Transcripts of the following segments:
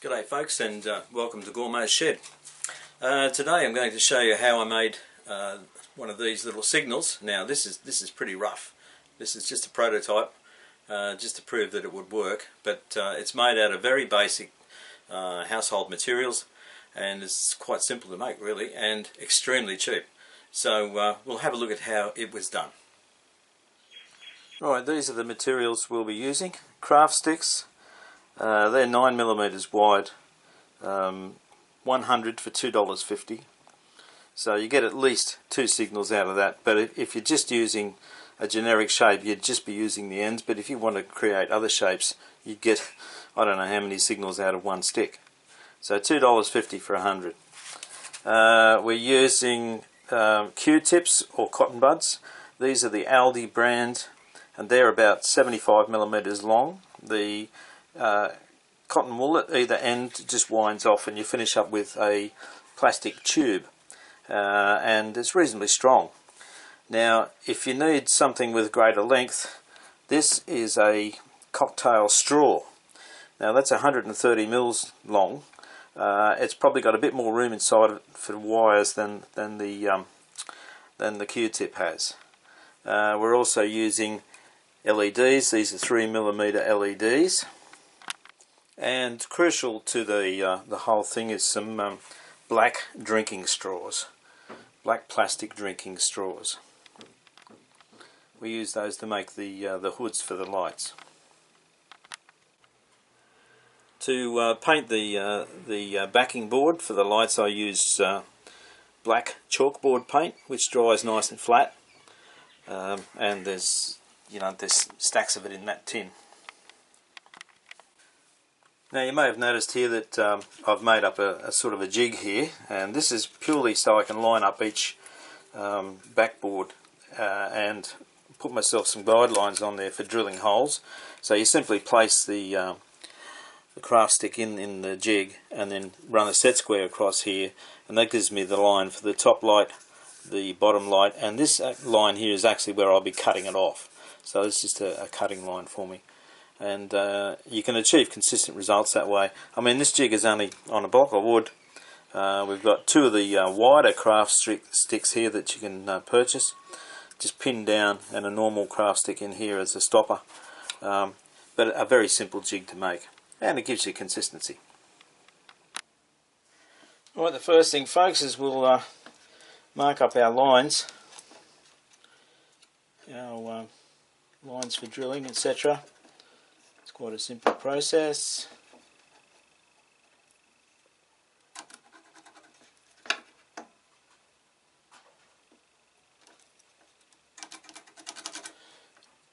G'day folks, and welcome to Gormo's Shed. Today I'm going to show you how I made one of these little signals. Now this is pretty rough. This is just a prototype, just to prove that it would work, but it's made out of very basic household materials, and it's quite simple to make really, and extremely cheap. So we'll have a look at how it was done. Alright, these are the materials we'll be using. Craft sticks. They're 9mm wide, 100 for $2.50. So you get at least two signals out of that. But if you're just using a generic shape, you'd just be using the ends. But if you want to create other shapes, you'd get, I don't know how many signals out of one stick. So $2.50 for 100. We're using Q-tips or cotton buds. These are the Aldi brand, and they're about 75mm long. The cotton wool at either end just winds off and you finish up with a plastic tube, and it's reasonably strong. Now if you need something with greater length, this is a cocktail straw. Now that's 130 mils long. It's probably got a bit more room inside it for wires than the Q-tip has. We're also using LEDs. These are 3mm LEDs. And crucial to the whole thing is some black drinking straws, black plastic drinking straws. We use those to make the hoods for the lights. To paint the backing board for the lights, I use black chalkboard paint, which dries nice and flat, and there's stacks of it in that tin. Now you may have noticed here that I've made up a sort of a jig here, and this is purely so I can line up each backboard and put myself some guidelines on there for drilling holes. So you simply place the craft stick in the jig and then run a set square across here, and that gives me the line for the top light, the bottom light, and this line here is actually where I'll be cutting it off. So it's just a cutting line for me. And you can achieve consistent results that way. I mean, this jig is only on a block of wood. We've got two of the wider craft sticks here that you can purchase, just pinned down, and a normal craft stick in here as a stopper. But a very simple jig to make, and it gives you consistency. Alright, the first thing folks is we'll mark up our lines, our lines for drilling, etc. It's quite a simple process.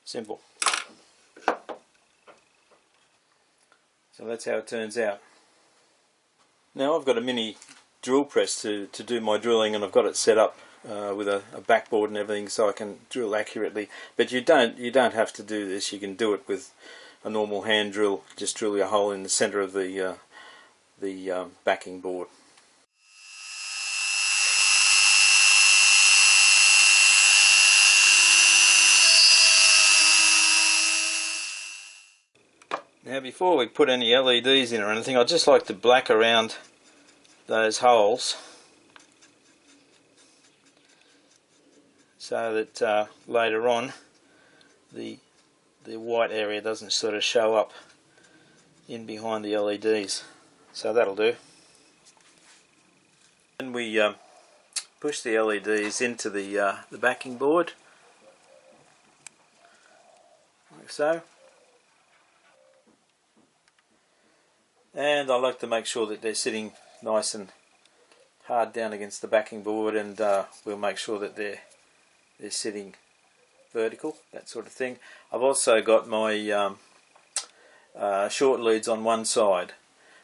Simple. So that's how it turns out. Now I've got a mini drill press to do my drilling, and I've got it set up with a backboard and everything so I can drill accurately. But you don't have to do this. You can do it with a normal hand drill. Just drill your hole in the center of the backing board. Now before we put any LEDs in or anything, I'd just like to black around those holes so that later on the white area doesn't sort of show up in behind the LEDs. So that'll do. And we push the LEDs into the backing board, like so. And I like to make sure that they're sitting nice and hard down against the backing board, and we'll make sure that they're sitting vertical, that sort of thing. I've also got my short leads on one side.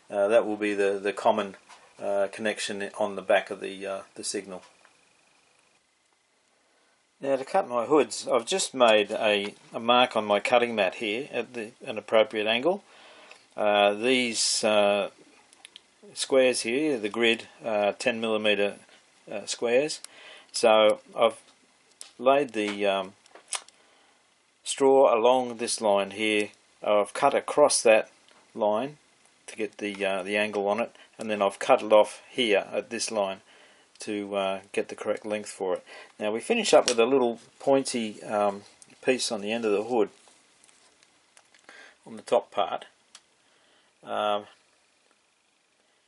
That will be the common connection on the back of the signal. Now to cut my hoods, I've just made a mark on my cutting mat here at an appropriate angle. These squares here, the grid, 10mm squares. So I've laid the straw along this line here. I've cut across that line to get the angle on it, and then I've cut it off here at this line to get the correct length for it. Now we finish up with a little pointy piece on the end of the hood on the top part,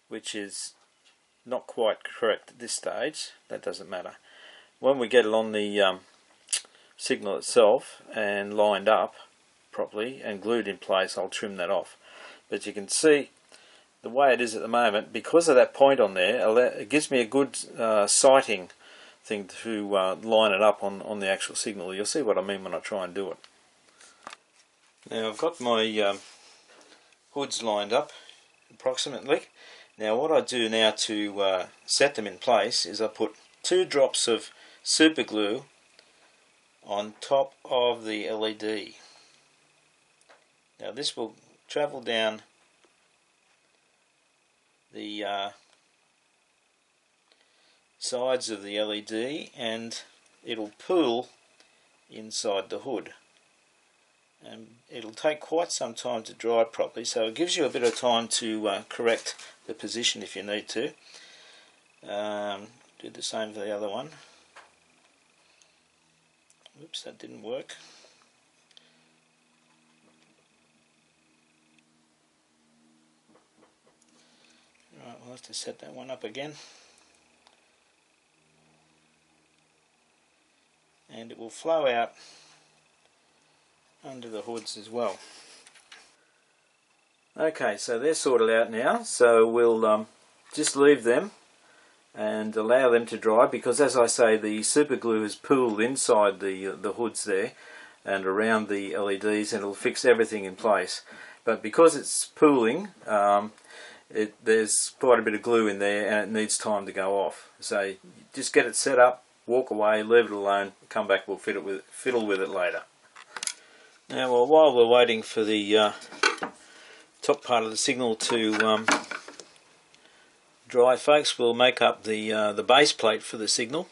which is not quite correct at this stage. That doesn't matter. When we get it on the signal itself and lined up properly and glued in place, I'll trim that off. But you can see the way it is at the moment, because of that point on there, it gives me a good sighting thing to line it up on the actual signal. You'll see what I mean when I try and do it. Now I've got my hoods lined up approximately. Now what I do now to set them in place is I put 2 drops of super glue on top of the LED. Now this will travel down the sides of the LED, and it'll pool inside the hood, and it'll take quite some time to dry properly, so it gives you a bit of time to correct the position if you need to. Do the same for the other one. Oops, that didn't work. Right, we'll have to set that one up again. And it will flow out under the hoods as well. Okay, so they're sorted out now, so we'll just leave them and allow them to dry, because as I say, the super glue is pooled inside the hoods there and around the LEDs, and it'll fix everything in place. But because it's pooling, there's quite a bit of glue in there and it needs time to go off. So just get it set up, walk away, leave it alone, come back, we'll fiddle with it later. Now, well, while we're waiting for the top part of the signal to dry, folks, we'll make up the base plate for the signal,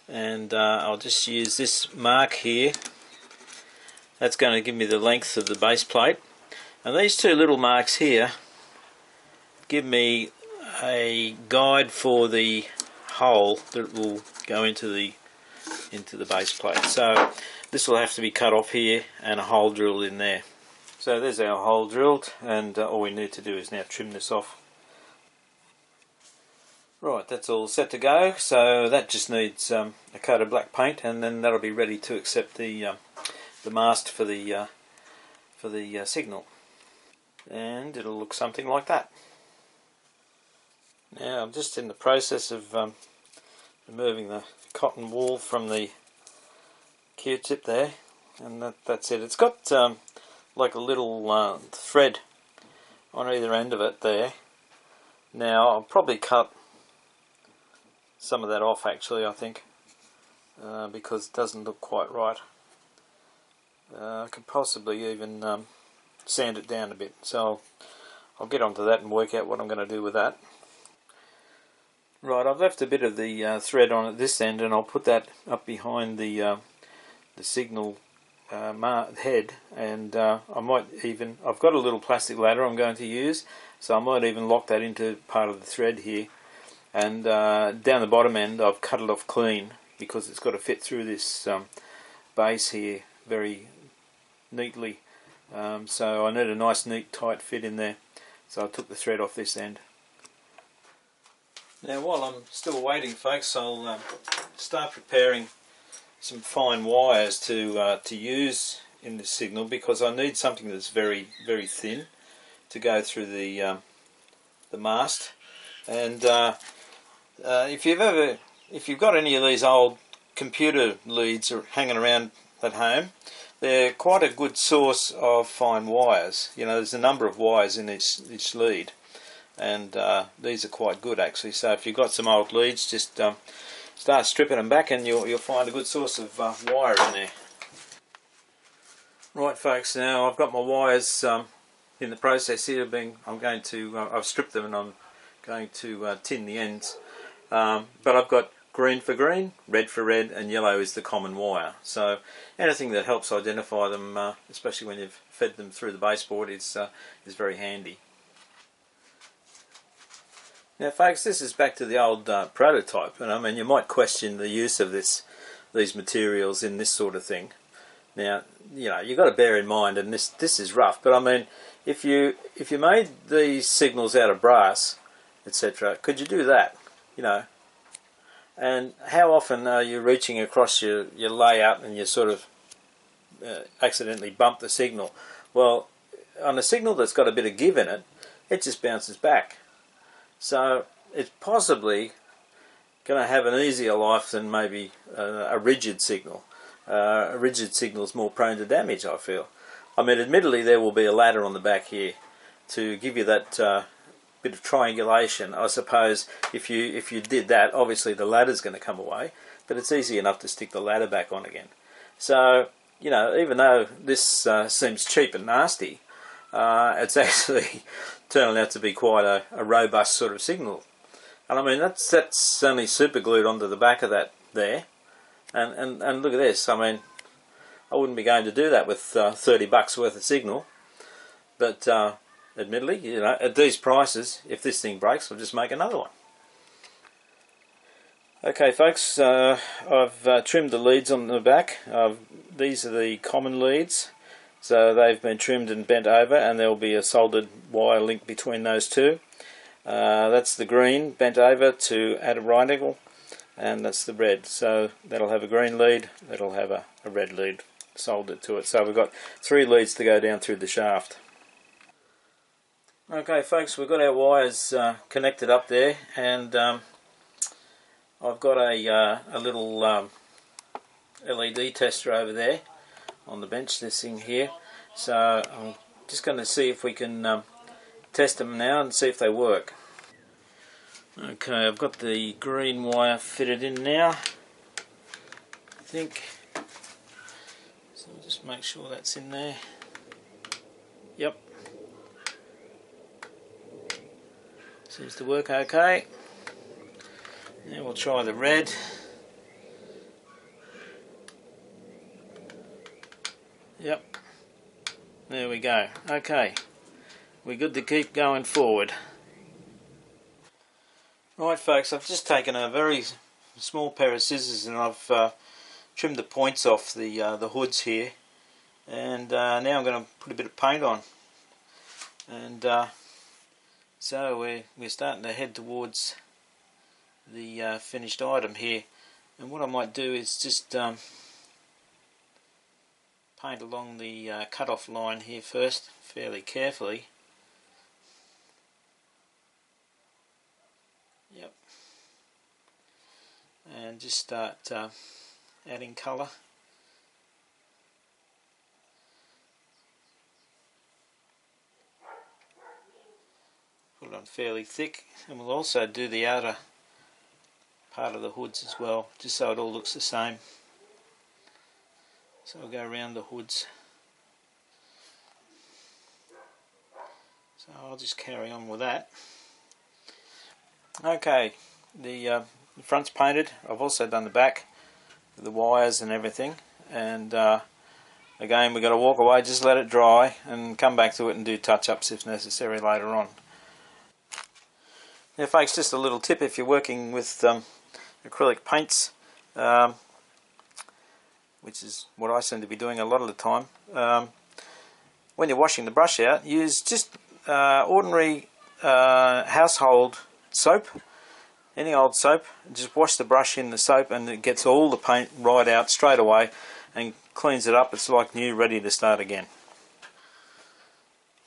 and I'll just use this mark here. That's going to give me the length of the base plate, and these 2 little marks here give me a guide for the hole that will go into the base plate. So this will have to be cut off here and a hole drilled in there. So there's our hole drilled, and all we need to do is now trim this off. Right, that's all set to go, so that just needs a coat of black paint, and then that'll be ready to accept the mast for the signal. And it'll look something like that. Now I'm just in the process of removing the cotton wool from the Q-tip there, and that's it. It's got like a little thread on either end of it there. Now I'll probably cut some of that off, actually, I think, because it doesn't look quite right. I could possibly even sand it down a bit, so I'll get onto that and work out what I'm going to do with that. Right, I've left a bit of the thread on at this end, and I'll put that up behind the signal head, and I might even, I've got a little plastic ladder I'm going to use, so I might even lock that into part of the thread here, and down the bottom end I've cut it off clean, because it's got to fit through this base here very neatly, so I need a nice neat tight fit in there, so I took the thread off this end. Now while I'm still waiting, folks, I'll start preparing some fine wires to use in this signal, because I need something that's very, very thin to go through the mast. And if you've got any of these old computer leads hanging around at home, they're quite a good source of fine wires. You know, there's a number of wires in each lead, and these are quite good actually. So if you've got some old leads, just start stripping them back, and you'll find a good source of wire in there. Right, folks, now I've got my wires in the process here. I've stripped them, and I'm going to tin the ends. But I've got green for green, red for red, and yellow is the common wire. So anything that helps identify them, especially when you've fed them through the baseboard, is very handy. Now folks, this is back to the old prototype, and I mean you might question the use of these materials in this sort of thing. Now, you know, you've got to bear in mind, and this is rough, but I mean if you made these signals out of brass, etc., could you do that? You know, and how often are you reaching across your layout and you sort of accidentally bump the signal? Well, on a signal that's got a bit of give in it, it just bounces back. So it's possibly going to have an easier life than maybe a rigid signal. A rigid signal is more prone to damage, I feel. I mean, admittedly, there will be a ladder on the back here to give you that bit of triangulation. I suppose if you did that, obviously the ladder's going to come away, but it's easy enough to stick the ladder back on again. So, you know, even though this seems cheap and nasty, it's actually turning out to be quite a robust sort of signal. And I mean that's only super glued onto the back of that there, and look at this. I mean, I wouldn't be going to do that with 30 bucks worth of signal, but admittedly, you know, at these prices, if this thing breaks, I'll just make another one. Okay folks, I've trimmed the leads on the back. These are the common leads. So they've been trimmed and bent over, and there will be a soldered wire link between those two. That's the green bent over to add a right angle, and that's the red. So that'll have a green lead, that'll have a red lead soldered to it. So we've got 3 leads to go down through the shaft. Okay folks, we've got our wires connected up there, and I've got a little LED tester over there on the bench, this thing here. So I'm just going to see if we can test them now and see if they work. Okay, I've got the green wire fitted in now, I think. So I'll just make sure that's in there. Yep. Seems to work okay. Now we'll try the red. Yep, there we go. Okay, we're good to keep going forward. Right folks, I've just taken a very small pair of scissors and I've trimmed the points off the hoods here, and now I'm going to put a bit of paint on, and so we're starting to head towards the finished item here. And what I might do is just paint along the cut-off line here first, fairly carefully. Yep. And just start adding colour. Put it on fairly thick, and we'll also do the outer part of the hoods as well, just so it all looks the same. So I'll go around the hoods. So I'll just carry on with that. Okay, the front's painted. I've also done the back, the wires and everything. And again, we've got to walk away, just let it dry, and come back to it and do touch-ups if necessary later on. Now folks, just a little tip if you're working with acrylic paints, which is what I seem to be doing a lot of the time. When you're washing the brush out, use just ordinary household soap, any old soap. Just wash the brush in the soap and it gets all the paint right out straight away and cleans it up. It's like new, ready to start again.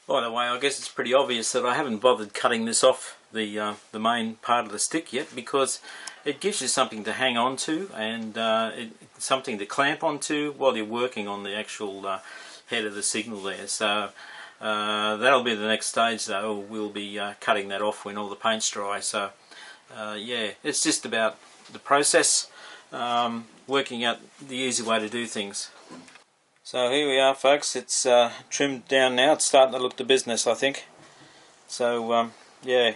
By the way, I guess it's pretty obvious that I haven't bothered cutting this off the main part of the stick yet, because it gives you something to hang on to, and something to clamp onto while you're working on the actual head of the signal there. So that'll be the next stage though. We'll be cutting that off when all the paint's dry. So yeah, it's just about the process, working out the easy way to do things. So here we are folks, it's trimmed down now, it's starting to look to business I think. So yeah,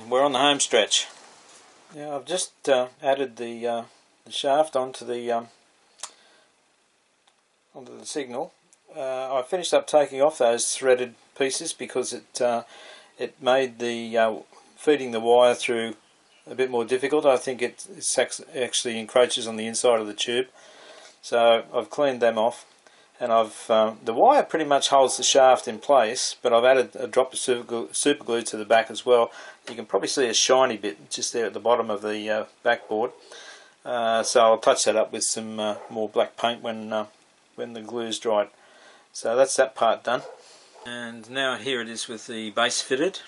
we're on the home stretch. Yeah, I've just added the shaft onto the signal. I finished up taking off those threaded pieces because it made the feeding the wire through a bit more difficult. I think it actually encroaches on the inside of the tube. So I've cleaned them off, and I've the wire pretty much holds the shaft in place, but I've added a drop of super glue to the back as well. You can probably see a shiny bit just there at the bottom of the backboard. So I'll touch that up with some more black paint when the glue's dried. So that's that part done. And now here it is with the base fitted.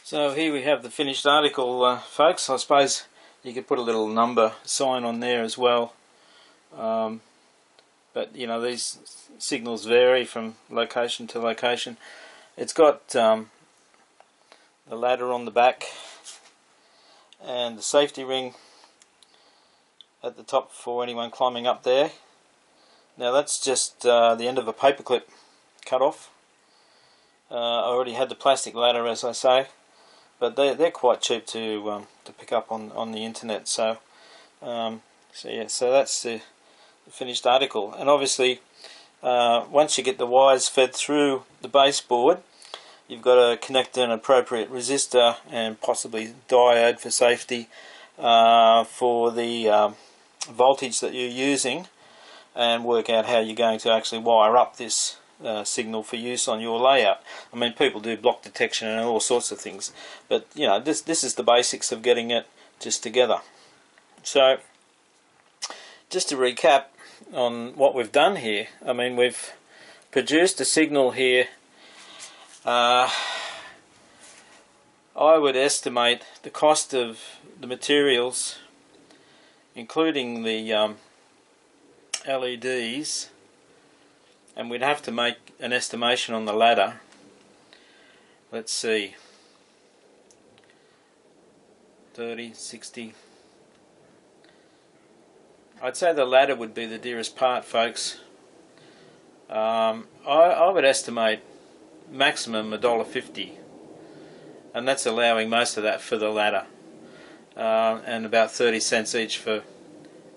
So here we have the finished article, folks. I suppose you could put a little number sign on there as well. But you know, these signals vary from location to location. It's got the ladder on the back and the safety ring at the top for anyone climbing up there. Now that's just the end of a paperclip cut off. I already had the plastic ladder, as I say, but they're quite cheap to pick up on the internet. So yeah, so that's the finished article. And obviously once you get the wires fed through the baseboard, you've got to connect an appropriate resistor and possibly diode for safety for the voltage that you're using, and work out how you're going to actually wire up this signal for use on your layout. I mean, people do block detection and all sorts of things, but you know, this is the basics of getting it just together. So just to recap on what we've done here, I mean, we've produced a signal here. I would estimate the cost of the materials, including the LEDs, and we'd have to make an estimation on the ladder. Let's see, 30, 60. I'd say the ladder would be the dearest part, folks. I would estimate maximum $1.50, and that's allowing most of that for the ladder, and about 30 cents each for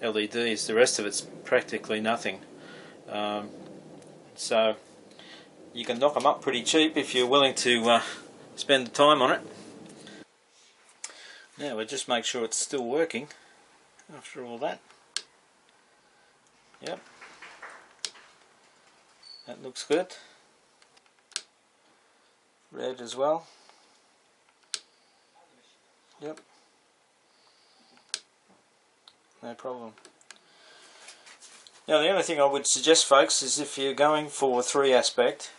LEDs. The rest of it's practically nothing. So you can knock them up pretty cheap if you're willing to spend the time on it. Now we'll just make sure it's still working after all that. Yep, that looks good. Red as well. Yep, no problem. Now the only thing I would suggest, folks, is if you're going for 3-aspect,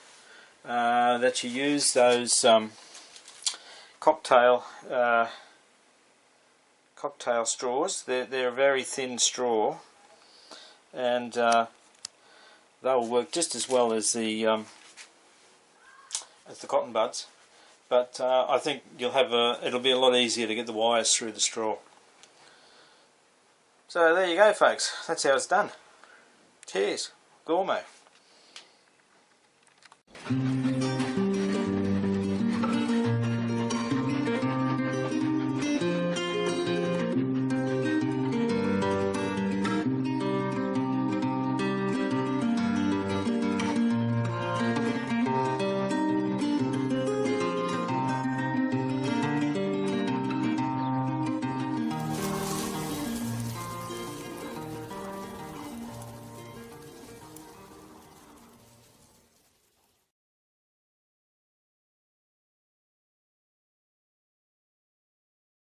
that you use those cocktail straws. They're a very thin straw, and they'll work just as well as the cotton buds, but I think you'll have it'll be a lot easier to get the wires through the straw. So there you go, folks. That's how it's done. Cheers, Gormo.